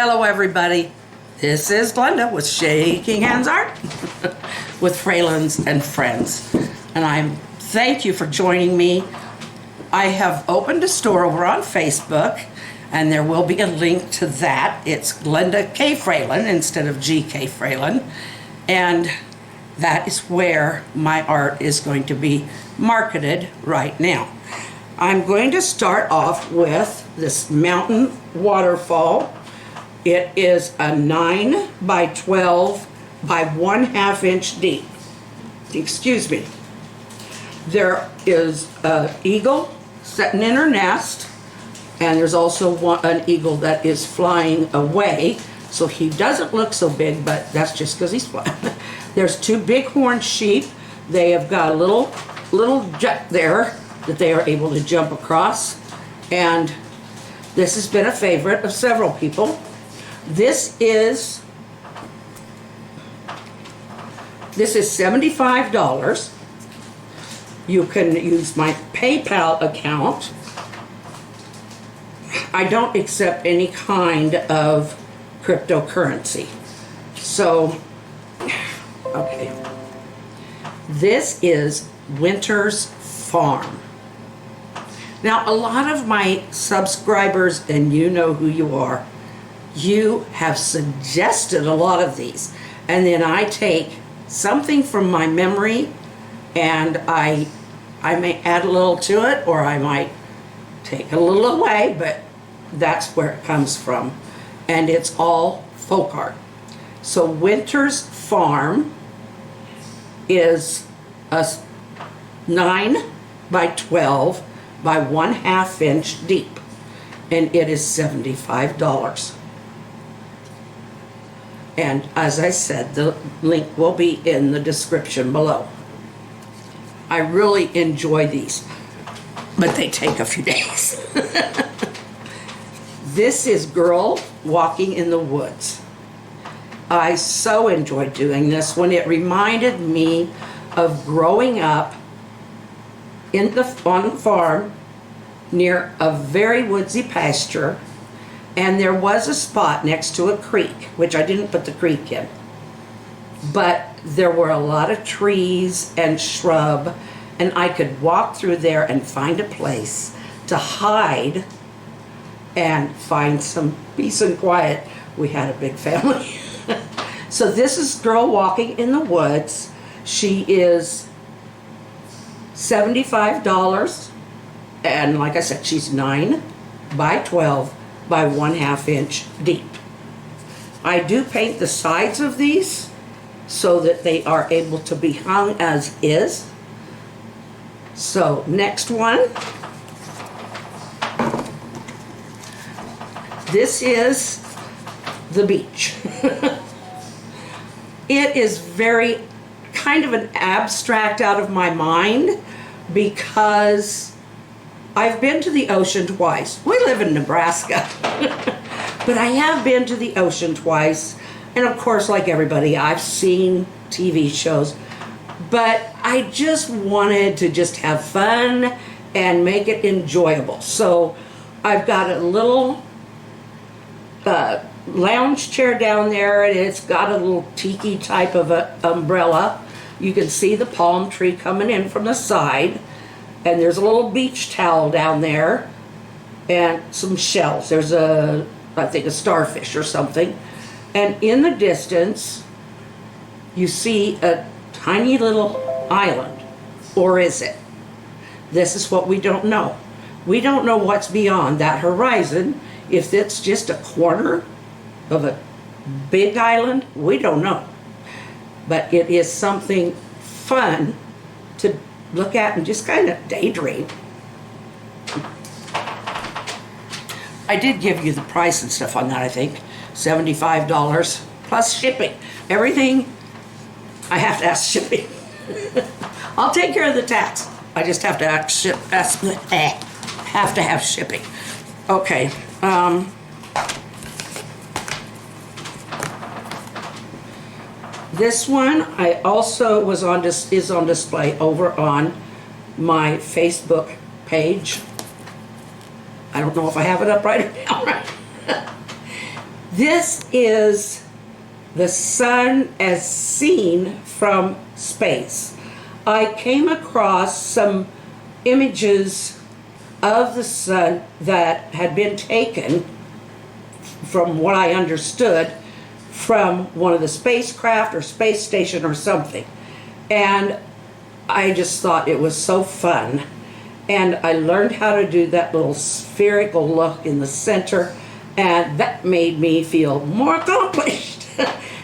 Hello everybody, this is Glenda with Shaking Hands Art with Fralins and Friends, and I thank you for joining me. I have opened a store over on Facebook, and there will be a link to that. It's Glenda K. Fralin instead of GK Fralin, and that is where my art is going to be marketed right now. I'm going to start off with this mountain waterfall. It is a 9 by 12 by 1/2 inch deep. Excuse me. There is an eagle sitting in her nest, and there's also an eagle that is flying away. So he doesn't look so big, but that's just because he's flying. There's 2 bighorn sheep. They have got a little jet there that they are able to jump across, and this has been a favorite of several people. This is $75. You can use my PayPal account. I don't accept any kind of cryptocurrency. So, okay. This is Winter's Farm. Now, a lot of my subscribers, and you know who you are, you have suggested a lot of these, and then I take something from my memory and I may add a little to it, or I might take a little away, but that's where it comes from, and it's all folk art. So Winter's Farm is a 9 by 12 by 1/2 inch deep, and it is $75. And as I said, the link will be in the description below. I really enjoy these, but they take a few days. This is Girl Walking in the Woods. I so enjoyed doing this one. It reminded me of growing up on the farm near a very woodsy pasture, and there was a spot next to a creek, which I didn't put the creek in, but there were a lot of trees and shrub, and I could walk through there and find a place to hide and find some peace and quiet. We had a big family. So this is Girl Walking in the Woods. She is $75, and like I said, she's 9 by 12 by 1/2 inch deep. I do paint the sides of these so that they are able to be hung as is. So next one, this is the beach. It is very kind of an abstract out of my mind, because I've been to the ocean twice. We live in Nebraska. But I have been to the ocean twice. And of course, like everybody, I've seen TV shows. But I just wanted to just have fun and make it enjoyable. So I've got a little lounge chair down there, and it's got a little tiki type of a umbrella. You can see the palm tree coming in from the side. And there's a little beach towel down there and some shells. There's I think a starfish or something. And in the distance, you see a tiny little island. Or is it? This is what we don't know. We don't know what's beyond that horizon. If it's just a corner of a big island, we don't know. But it is something fun to look at and just kind of daydream. I did give you the price and stuff on that, I think. $75 plus shipping. Everything, I have to ask shipping. I'll take care of the tax. I just have to have shipping. Okay. This one I also is on display over on my Facebook page. I don't know if I have it up right now. Right? This is the sun as seen from space. I came across some images of the sun that had been taken, from what I understood, from one of the spacecraft or space station or something. And I just thought it was so fun. And I learned how to do that little spherical look in the center, and that made me feel more accomplished.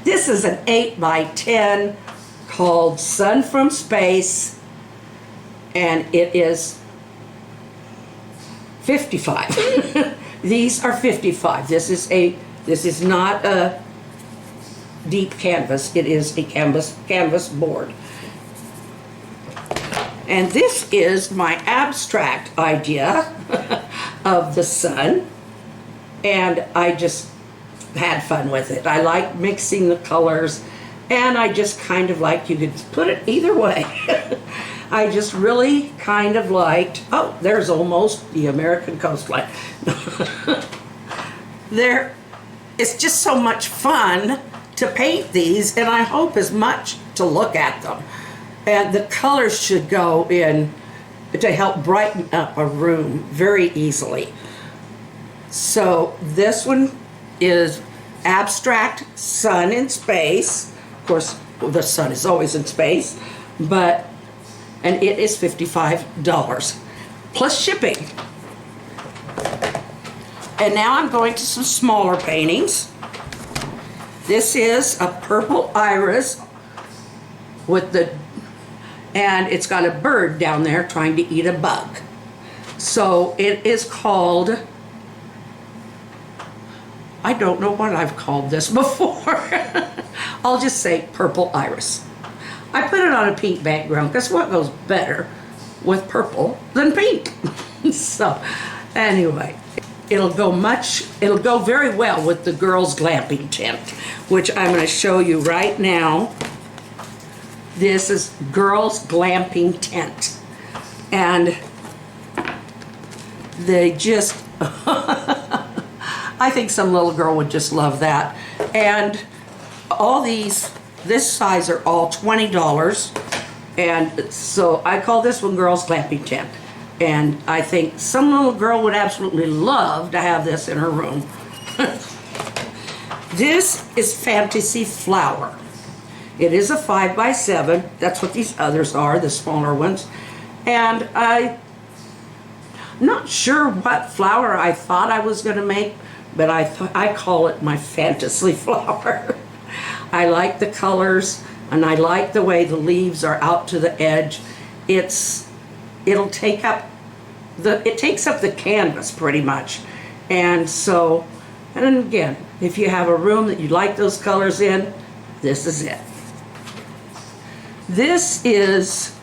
This is an 8 by 10 called Sun from Space, and it is 55. These are 55. This is not a deep canvas. It is a canvas board. And this is my abstract idea of the sun, and I just had fun with it. I like mixing the colors, and I just kind of like, you could put it either way. I just really kind of liked, oh, there's almost the American coastline. It's just so much fun to paint these, and I hope as much to look at them. And the colors should go in to help brighten up a room very easily. So this one is abstract sun in space. Of course, the sun is always in space, and it is $55 plus shipping. And now I'm going to some smaller paintings. This is a purple iris and it's got a bird down there trying to eat a bug. So it is called, I don't know what I've called this before. I'll just say purple iris. I put it on a pink background because what goes better with purple than pink? So anyway, it'll go very well with the girls' glamping tent, which I'm going to show you right now. This is girls' glamping tent, and they just I think some little girl would just love that. And all these, this size, are all $20, and so I call this one girls' glamping tent. And I think some little girl would absolutely love to have this in her room. This is Fantasy Flower. It is a 5 by 7. That's what these others are, the smaller ones. And I'm not sure what flower I thought I was going to make, but I call it my Fantasy Flower. I like the colors, and I like the way the leaves are out to the edge. It takes up the canvas pretty much. And so, and then again, if you have a room that you like those colors in, this is it. This is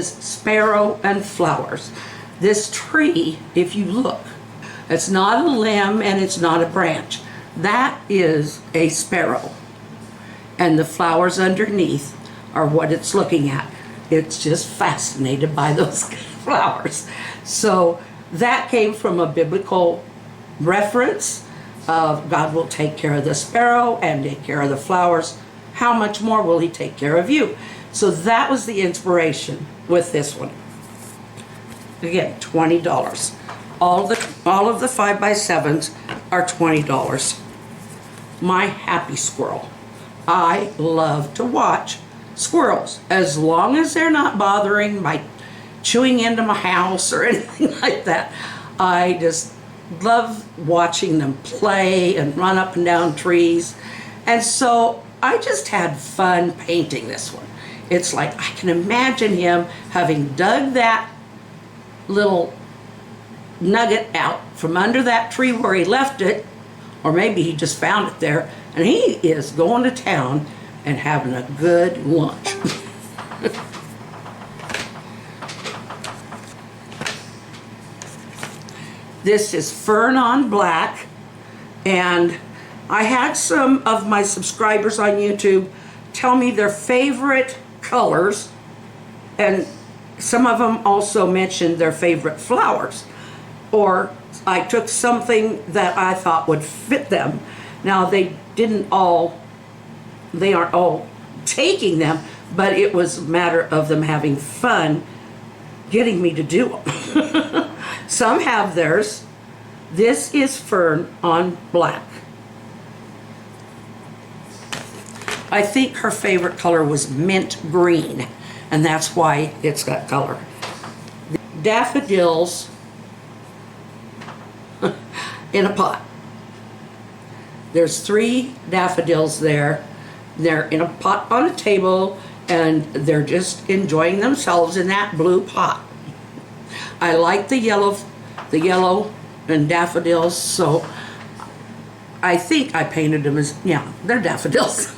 Sparrow and Flowers. This tree, if you look, it's not a limb and it's not a branch. That is a sparrow. And the flowers underneath are what it's looking at. It's just fascinated by those flowers. So that came from a biblical reference of God will take care of the sparrow and take care of the flowers. How much more will he take care of you? So that was the inspiration with this one. Again, $20. All of the 5 by 7s are $20. My happy squirrel. I love to watch squirrels, as long as they're not bothering by chewing into my house or anything like that. I just love watching them play and run up and down trees. And so I just had fun painting this one. It's like I can imagine him having dug that little nugget out from under that tree where he left it, or maybe he just found it there, and he is going to town and having a good lunch. This is Fern on Black, and I had some of my subscribers on YouTube tell me their favorite colors, and some of them also mentioned their favorite flowers. or I took something that I thought would fit them. Now they aren't all taking them, but it was a matter of them having fun getting me to do them. Some have theirs. This is Fern on black. I think her favorite color was mint green, and that's why it's got color. Daffodils in a pot. There's 3 daffodils there. They're in a pot on a table, and they're just enjoying themselves in that blue pot. I like the yellow and daffodils, so I think I painted them as, yeah, they're daffodils.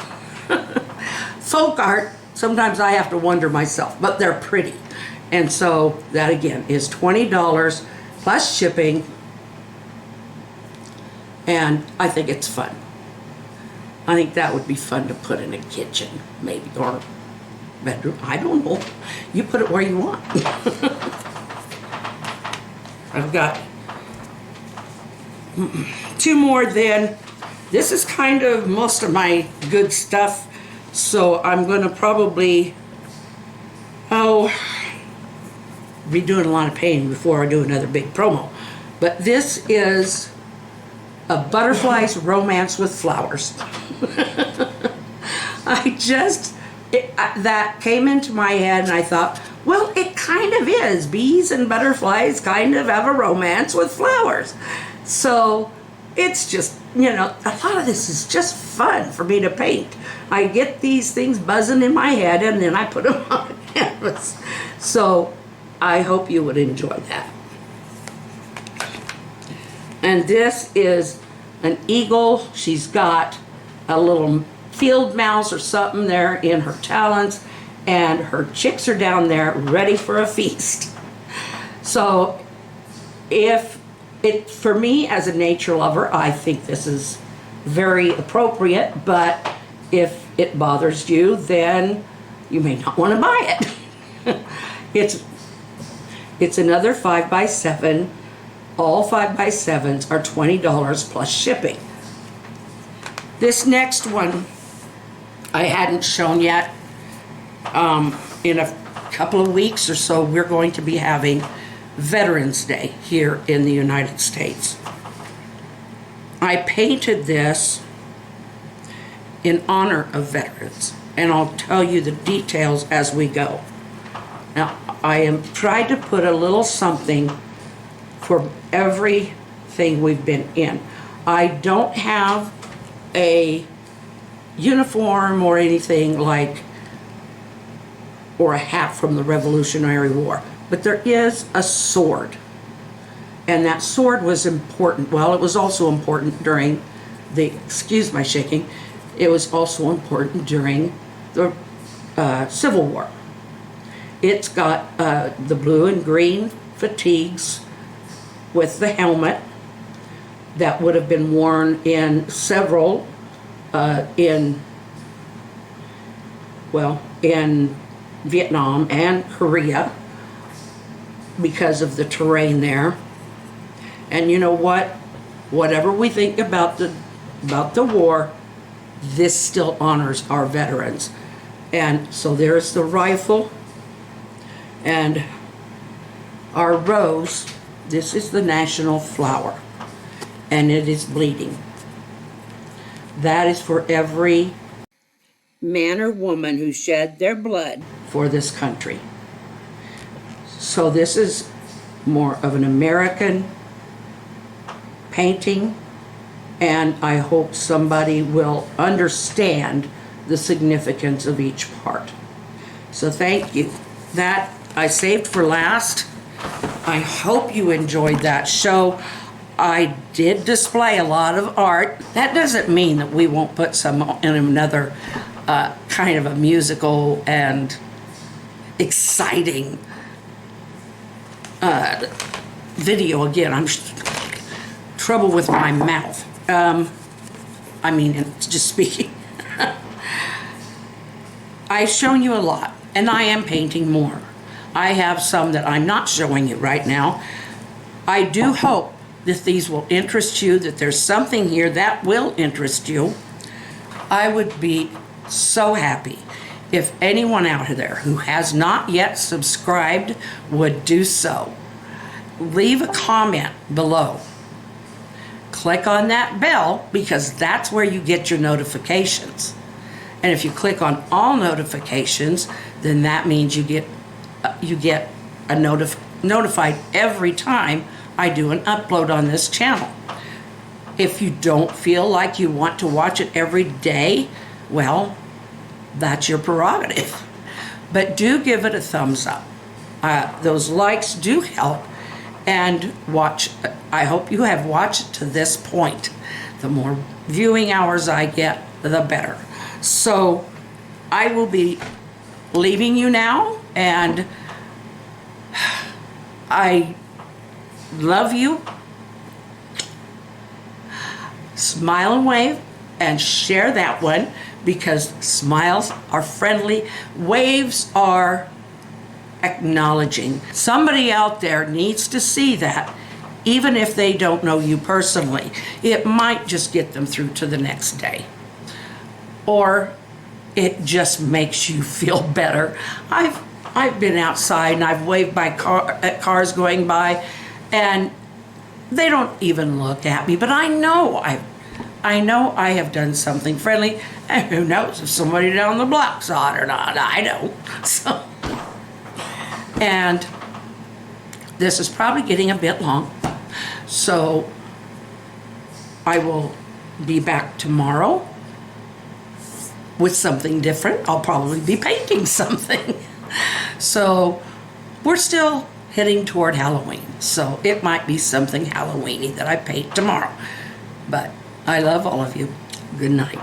Folk art, sometimes I have to wonder myself, but they're pretty. And so that again is $20 plus shipping, and I think it's fun. I think that would be fun to put in a kitchen, maybe, or bedroom. I don't know. You put it where you want. I've got 2 more then. This is kind of most of my good stuff, so I'm going to probably, be doing a lot of painting before I do another big promo. But this is a butterfly's romance with flowers. That came into my head, and I thought, well, it kind of is. Bees and butterflies kind of have a romance with flowers. So it's just, a lot of this is just fun for me to paint. I get these things buzzing in my head, and then I put them on canvas. So I hope you would enjoy that. And this is an eagle. She's got a little field mouse or something there in her talons, and her chicks are down there ready for a feast. So for me as a nature lover, I think this is very appropriate, but if it bothers you, then you may not want to buy it. It's another 5x7. All 5x7s are $20 plus shipping. This next one I hadn't shown yet. In a couple of weeks or so, we're going to be having Veterans Day here in the United States. I painted this in honor of veterans, and I'll tell you the details as we go. Now, I am trying to put a little something for everything we've been in. I don't have a uniform or anything like, or a hat from the Revolutionary War, but there is a sword. And that sword was important. Well, it was also important during the, excuse my shaking, it was also important during the Civil War. It's got the blue and green fatigues with the helmet that would have been worn in several, in Vietnam and Korea because of the terrain there. And you know what? Whatever we think about the war, this still honors our veterans. And so there's the rifle and our rose. This is the national flower, and it is bleeding. That is for every man or woman who shed their blood for this country. So this is more of an American painting, and I hope somebody will understand the significance of each part. So thank you. That I saved for last. I hope you enjoyed that show. I did display a lot of art. That doesn't mean that we won't put some in another kind of a musical and exciting video. Again, I'm trouble with my mouth. Just speaking. I've shown you a lot, and I am painting more. I have some that I'm not showing you right now. I do hope that these will interest you, that there's something here that will interest you. I would be so happy if anyone out there who has not yet subscribed would do so. Leave a comment below. Click on that bell because that's where you get your notifications. And if you click on all notifications, then that means you get notified every time I do an upload on this channel. If you don't feel like you want to watch it every day, well, that's your prerogative. But do give it a thumbs up. Those likes do help. And watch, I hope you have watched to this point. The more viewing hours I get, the better. So I will be leaving you now, and I love you. Smile and wave and share that one, because smiles are friendly. Waves are acknowledging. Somebody out there needs to see that, even if they don't know you personally. It might just get them through to the next day. Or it just makes you feel better. I've been outside and I've waved by at cars going by, and they don't even look at me, but I know I have done something friendly, and who knows if somebody down the block saw it or not. I don't. So, and this is probably getting a bit long, so I will be back tomorrow with something different. I'll probably be painting something. So we're still heading toward Halloween, so it might be something Halloween-y that I paint tomorrow. But I love all of you. Good night.